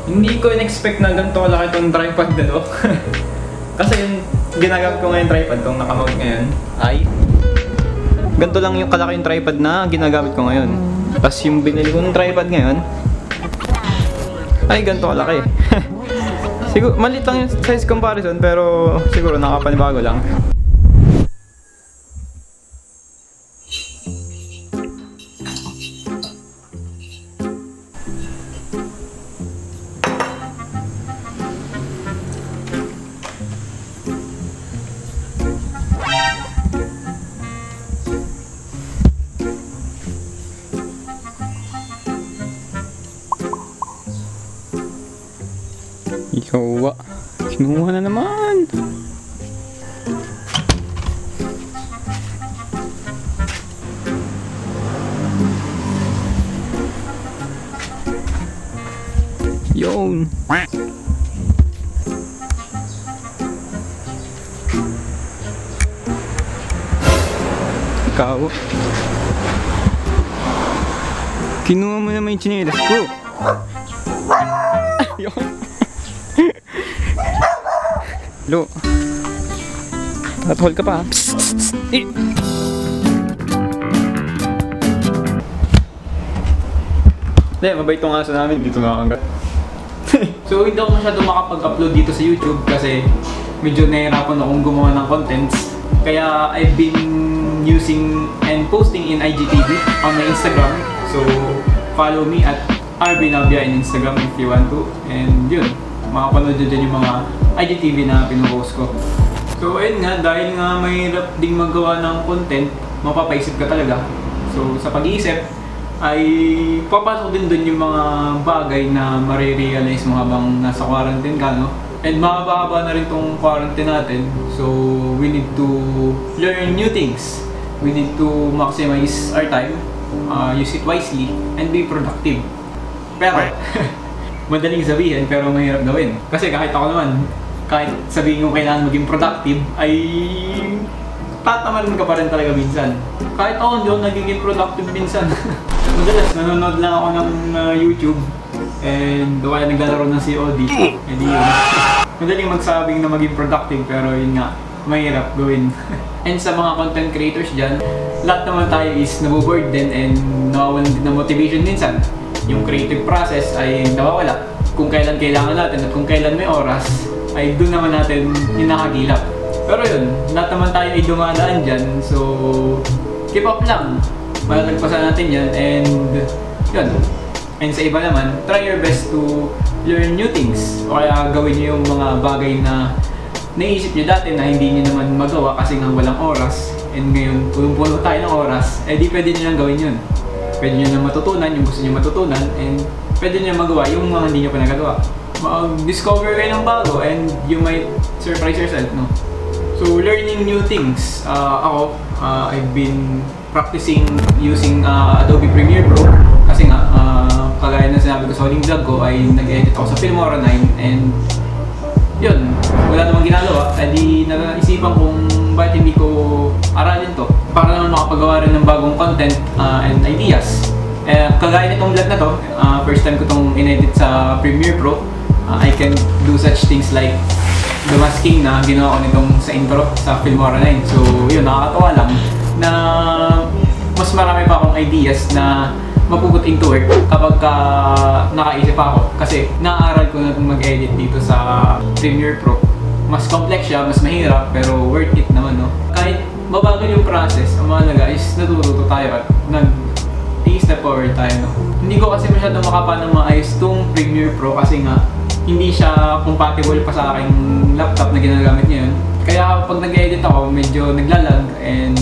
Hindi ko in-expect na ganito kalaki itong tripod na to. Kasi yung ginagamit ko ngayon tripod, itong nakamount ngayon, ay ganito lang yung kalaki yung tripod na ginagamit ko ngayon. Tapos yung binili ko ng tripod ngayon, ay ganito kalaki. Siguro, maliit lang yung size comparison, pero siguro nakapanibago lang. Ikaw, kinuha na naman. Yun. Ikaw, kinuha mo naman yung chinelas ko. Yun. Lo, tatahol ka pa. Eh. Hindi, mabait itong aso namin. Dito nakakanggat. So, hindi ako masyado makapag-upload dito sa YouTube kasi medyo nahihirapan akong gumawa ng contents. Kaya I've been using and posting in IGTV on my Instagram. So, follow me at RBNavia in Instagram if you want to. And yun, makapanood dyan yung mga IGTV na pinupost ko. So ayun nga, dahil nga mahirap ding magawa ng content, mapapaisip ka talaga. So sa pag-iisip, ay papasok din dun yung mga bagay na marirealize mo habang nasa quarantine ka, no? And mahaba-haba na rin tong quarantine natin. So we need to learn new things. We need to maximize our time, use it wisely, and be productive. Pero madaling sabihin pero mahirap gawin. Kasi kahit ako naman, kahit sabihin ko kailangan maging productive, ay tatamarin ka pa rin talaga minsan. Kahit ako hindi ako nagiging productive minsan. Madalas nanonood lang ako ng YouTube and kaya naglalaro ng COD. And yun, madaling magsabing na maging productive pero yun nga, mahirap gawin. And sa mga content creators dyan, lahat naman tayo is naboboard din and nawawalan din ng motivation minsan. Yung creative process ay nawawala kung kailan kailangan natin at kung kailan may oras ay doon naman natin hinahagilap. Pero yun, lahat naman tayo ay dumadaan dyan, so keep up lang, malalagpasan natin yan. And yun, and sa iba naman, try your best to learn new things o kaya gawin nyo yung mga bagay na naisip nyo dati na hindi nyo naman magawa kasi nga walang oras. And ngayon, punong-puno tayo ng oras, eh di pwede nyo lang gawin yun. Pwede nyo na matutunan yung gusto nyo matutunan, and pwede nyo magawa yung mga hindi nyo pa nagagawa. Mag-discover kayo ng bago and you might surprise yourself, no? So, learning new things. I've been practicing using Adobe Premiere Pro kasi nga, kagaya ng sinabi ko sa huling vlog ko ay nag-edit ako sa Filmora 9 and yun, wala namang ginagawa. Edi naisipan kong bakit hindi ko makapagawa rin ng bagong content and ideas. Kagaya nitong vlog na to, first time ko itong inedit sa Premiere Pro. I can do such things like the masking na ginawa ko nitong sa intro sa Filmora 9. So yun, nakakatawa lang na mas marami pa akong ideas na mapuput into work kapag nakaisip ako. Kasi naaaral ko na itong mag-edit dito sa Premiere Pro. Mas complex siya, mas mahirap, pero worth it naman, no? Kahit mabagal yung process, ang mahalaga is natututo tayo at nag-step forward tayo, no? Hindi ko kasi masyadong makapa ng maayos itong Premiere Pro kasi nga hindi siya compatible pa sa aking laptop na ginagamit ngayon. Kaya pag nag-edit ako, medyo naglalag and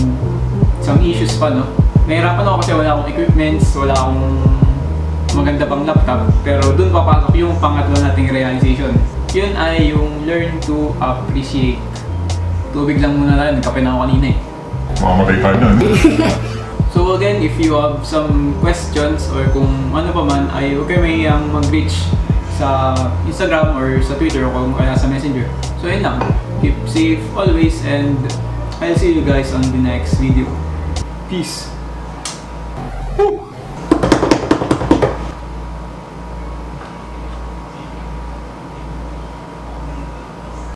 some issues pa, no? Nahirapan ako kasi wala akong equipments, wala akong maganda pang laptop. Pero dun papasok yung pangatlo nating realization. Yun ay yung learn to appreciate. Tubig lang muna tayo, nagkape na ako kanina eh. Mamamatay tayo na. So again, if you have some questions or kung ano pa man, ay okay may mag-reach sa Instagram or sa Twitter o kung kaya sa Messenger. So yun lang. Keep safe always and I'll see you guys on the next video. Peace!